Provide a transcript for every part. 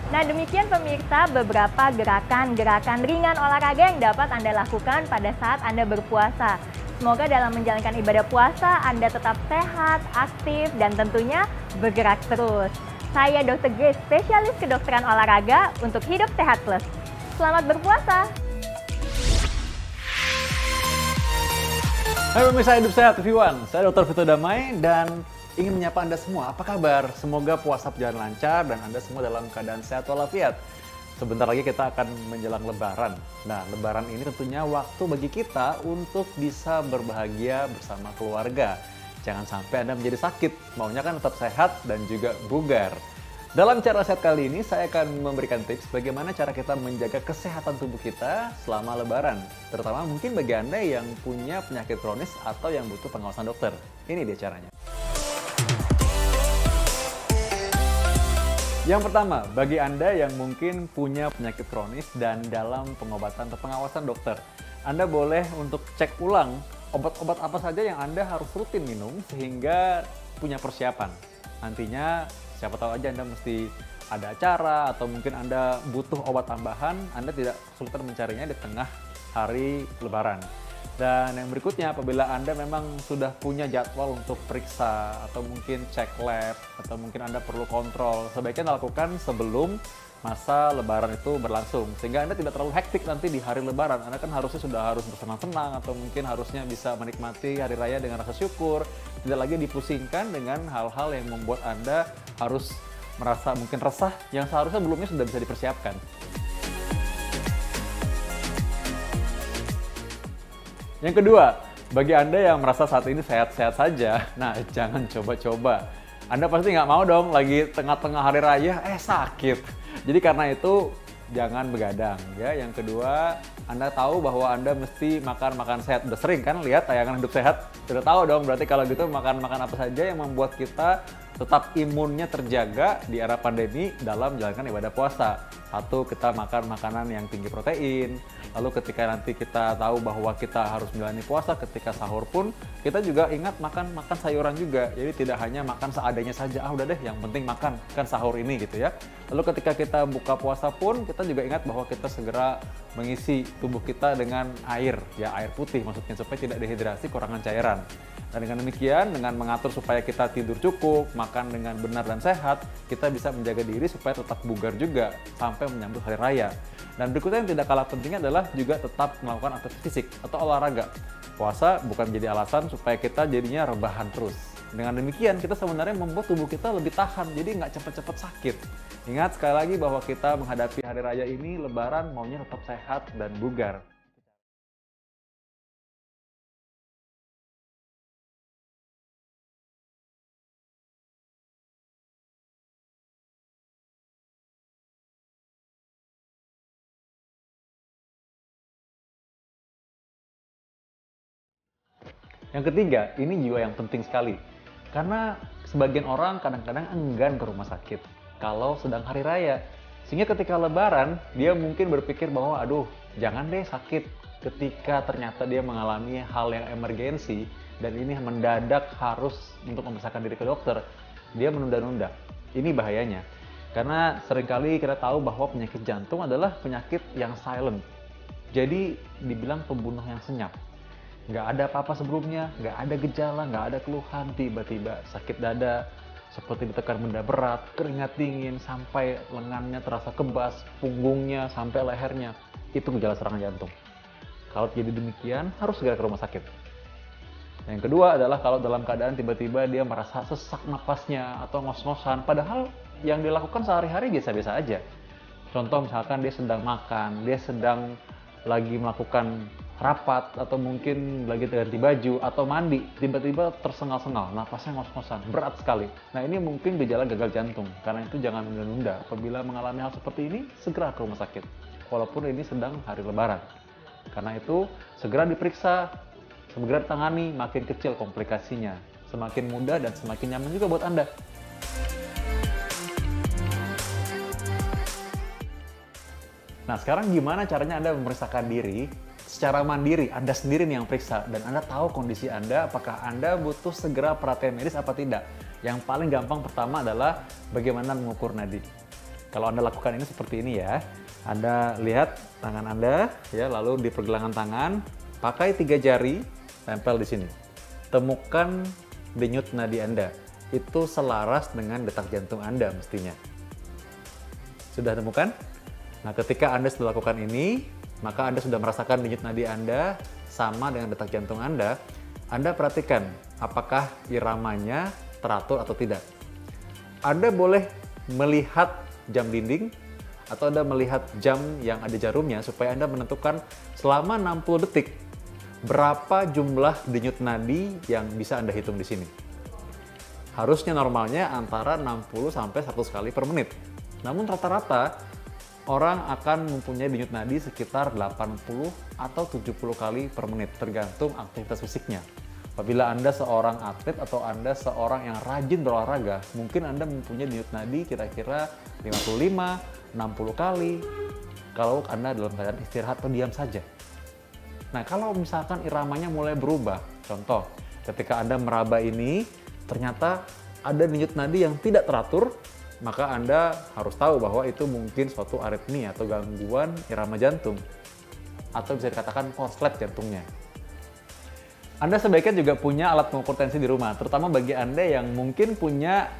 Nah, demikian pemirsa beberapa gerakan-gerakan ringan olahraga yang dapat Anda lakukan pada saat Anda berpuasa. Semoga dalam menjalankan ibadah puasa Anda tetap sehat, aktif, dan tentunya bergerak terus. Saya Dr. Grace, spesialis kedokteran olahraga untuk Hidup Sehat Plus. Selamat berpuasa! Hai pemirsa Hidup Sehat everyone, saya Dr. Vito Damai dan ingin menyapa Anda semua. Apa kabar? Semoga puasa berjalan lancar dan Anda semua dalam keadaan sehat walafiat. Sebentar lagi kita akan menjelang Lebaran. Nah, Lebaran ini tentunya waktu bagi kita untuk bisa berbahagia bersama keluarga. Jangan sampai Anda menjadi sakit, maunya kan tetap sehat dan juga bugar. Dalam cara sehat kali ini, saya akan memberikan tips bagaimana cara kita menjaga kesehatan tubuh kita selama Lebaran. Terutama mungkin bagi Anda yang punya penyakit kronis atau yang butuh pengawasan dokter. Ini dia caranya. Yang pertama, bagi Anda yang mungkin punya penyakit kronis dan dalam pengobatan atau pengawasan dokter, Anda boleh untuk cek ulang obat-obat apa saja yang Anda harus rutin minum sehingga punya persiapan. Nantinya, siapa tahu aja Anda mesti ada acara atau mungkin Anda butuh obat tambahan, Anda tidak kesulitan mencarinya di tengah hari Lebaran. Dan yang berikutnya, apabila Anda memang sudah punya jadwal untuk periksa atau mungkin cek lab atau mungkin Anda perlu kontrol, sebaiknya lakukan sebelum masa Lebaran itu berlangsung. Sehingga Anda tidak terlalu hektik nanti di hari Lebaran. Anda kan harusnya sudah harus bersenang-senang atau mungkin harusnya bisa menikmati hari raya dengan rasa syukur. Tidak lagi dipusingkan dengan hal-hal yang membuat Anda harus merasa mungkin resah yang seharusnya sebelumnya sudah bisa dipersiapkan. Yang kedua, bagi Anda yang merasa saat ini sehat-sehat saja, nah jangan coba-coba. Anda pasti nggak mau dong lagi tengah-tengah hari raya, sakit. Jadi karena itu, jangan begadang. Ya. Yang kedua, Anda tahu bahwa Anda mesti makan sehat. Udah sering kan lihat tayangan Hidup Sehat? Sudah tahu dong, berarti kalau gitu makan apa saja yang membuat kita tetap imunnya terjaga di era pandemi dalam menjalankan ibadah puasa. Satu, kita makan makanan yang tinggi protein. Lalu ketika nanti kita tahu bahwa kita harus menjalani puasa, ketika sahur pun kita juga ingat makan sayuran juga. Jadi tidak hanya makan seadanya saja, udah deh yang penting makan, kan sahur ini gitu ya. Lalu ketika kita buka puasa pun kita juga ingat bahwa kita segera mengisi tubuh kita dengan air, ya air putih maksudnya supaya tidak dehidrasi, kekurangan cairan. Dan dengan demikian, dengan mengatur supaya kita tidur cukup, makan dengan benar dan sehat, kita bisa menjaga diri supaya tetap bugar juga sampai menyambut hari raya. Dan berikutnya yang tidak kalah pentingnya adalah juga tetap melakukan aktivitas fisik atau olahraga. Puasa bukan menjadi alasan supaya kita jadinya rebahan terus. Dengan demikian, kita sebenarnya membuat tubuh kita lebih tahan, jadi nggak cepat-cepat sakit. Ingat sekali lagi bahwa kita menghadapi hari raya ini, Lebaran maunya tetap sehat dan bugar. Yang ketiga, ini juga yang penting sekali. Karena sebagian orang kadang-kadang enggan ke rumah sakit kalau sedang hari raya. Sehingga ketika Lebaran, dia mungkin berpikir bahwa aduh, jangan deh sakit ketika ternyata dia mengalami hal yang emergensi dan ini mendadak harus untuk memeriksakan diri ke dokter. Dia menunda-nunda. Ini bahayanya. Karena seringkali kita tahu bahwa penyakit jantung adalah penyakit yang silent. Jadi dibilang pembunuh yang senyap. Nggak ada apa-apa sebelumnya, nggak ada gejala, nggak ada keluhan, tiba-tiba sakit dada, seperti ditekan benda berat, keringat dingin, sampai lengannya terasa kebas, punggungnya, sampai lehernya. Itu gejala serangan jantung. Kalau jadi demikian, harus segera ke rumah sakit. Yang kedua adalah kalau dalam keadaan tiba-tiba dia merasa sesak napasnya atau ngos-ngosan, padahal yang dilakukan sehari-hari biasa-biasa aja. Contoh misalkan dia sedang makan, dia sedang lagi melakukan rapat atau mungkin lagi ganti baju atau mandi, tiba-tiba tersengal-sengal, napasnya ngos-ngosan, berat sekali. Nah ini mungkin gejala gagal jantung, karena itu jangan menunda-nunda. Apabila mengalami hal seperti ini, segera ke rumah sakit, walaupun ini sedang hari Lebaran. Karena itu segera diperiksa, segera ditangani, makin kecil komplikasinya, semakin mudah dan semakin nyaman juga buat Anda. Nah sekarang gimana caranya Anda memeriksakan diri secara mandiri? Anda sendiri nih yang periksa dan Anda tahu kondisi Anda, apakah Anda butuh segera perhatian medis apa tidak. Yang paling gampang pertama adalah bagaimana mengukur nadi. Kalau Anda lakukan ini seperti ini ya. Anda lihat tangan Anda, ya, lalu di pergelangan tangan, pakai 3 jari, tempel di sini. Temukan denyut nadi Anda. Itu selaras dengan detak jantung Anda mestinya. Sudah temukan? Nah, ketika Anda sudah lakukan ini, maka Anda sudah merasakan denyut nadi Anda sama dengan detak jantung Anda. Anda perhatikan apakah iramanya teratur atau tidak. Anda boleh melihat jam dinding atau Anda melihat jam yang ada jarumnya supaya Anda menentukan selama 60 detik berapa jumlah denyut nadi yang bisa Anda hitung di sini. Harusnya normalnya antara 60 sampai 100 kali per menit. Namun rata-rata orang akan mempunyai denyut nadi sekitar 80 atau 70 kali per menit tergantung aktivitas fisiknya. Apabila Anda seorang atlet atau Anda seorang yang rajin berolahraga, mungkin Anda mempunyai denyut nadi kira-kira 55, 60 kali kalau Anda dalam keadaan istirahat atau diam saja. Nah, kalau misalkan iramanya mulai berubah, contoh, ketika Anda meraba ini, ternyata ada denyut nadi yang tidak teratur, maka Anda harus tahu bahwa itu mungkin suatu aritmia atau gangguan irama jantung, atau bisa dikatakan korslet jantungnya. Anda sebaiknya juga punya alat pengukur tensi di rumah, terutama bagi Anda yang mungkin punya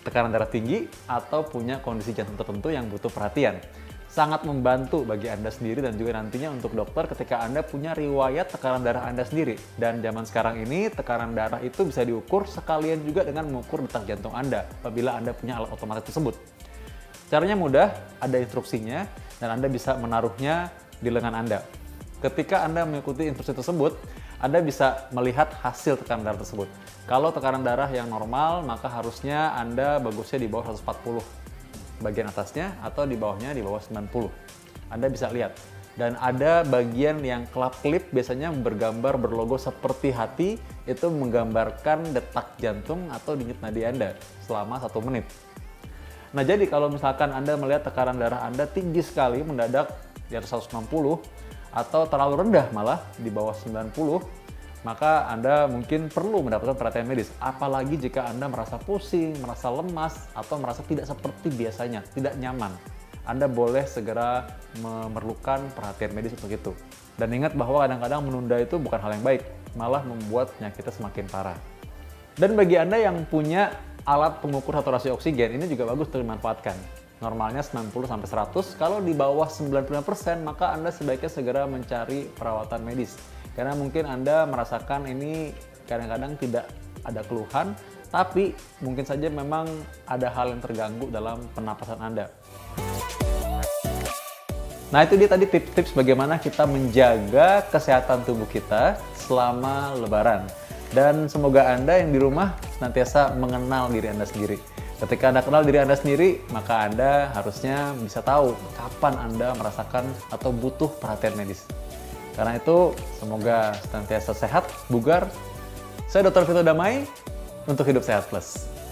tekanan darah tinggi atau punya kondisi jantung tertentu yang butuh perhatian. Sangat membantu bagi Anda sendiri dan juga nantinya untuk dokter ketika Anda punya riwayat tekanan darah Anda sendiri. Dan zaman sekarang ini tekanan darah itu bisa diukur sekalian juga dengan mengukur detak jantung Anda apabila Anda punya alat otomatis tersebut. Caranya mudah, ada instruksinya dan Anda bisa menaruhnya di lengan Anda. Ketika Anda mengikuti instruksi tersebut, Anda bisa melihat hasil tekanan darah tersebut. Kalau tekanan darah yang normal, maka harusnya Anda bagusnya di bawah 140. Bagian atasnya atau di bawahnya di bawah 90. Anda bisa lihat. Dan ada bagian yang kelap-kelip biasanya bergambar berlogo seperti hati, itu menggambarkan detak jantung atau denyut nadi Anda selama 1 menit. Nah, jadi kalau misalkan Anda melihat tekanan darah Anda tinggi sekali mendadak di atas 160 atau terlalu rendah malah di bawah 90, maka Anda mungkin perlu mendapatkan perhatian medis. Apalagi jika Anda merasa pusing, merasa lemas, atau merasa tidak seperti biasanya, tidak nyaman. Anda boleh segera memerlukan perhatian medis untuk itu. Dan ingat bahwa kadang-kadang menunda itu bukan hal yang baik, malah membuat penyakitnya semakin parah. Dan bagi Anda yang punya alat pengukur saturasi oksigen, ini juga bagus untuk dimanfaatkan. Normalnya 90-100, kalau di bawah 95%, maka Anda sebaiknya segera mencari perawatan medis. Karena mungkin Anda merasakan ini kadang-kadang tidak ada keluhan, tapi mungkin saja memang ada hal yang terganggu dalam pernapasan Anda. Nah, itu dia tadi tips-tips bagaimana kita menjaga kesehatan tubuh kita selama Lebaran. Dan semoga Anda yang di rumah senantiasa mengenal diri Anda sendiri. Ketika Anda kenal diri Anda sendiri, maka Anda harusnya bisa tahu kapan Anda merasakan atau butuh perhatian medis. Karena itu, semoga senantiasa sehat, bugar. Saya Dr. Vito Damai untuk Hidup Sehat Plus.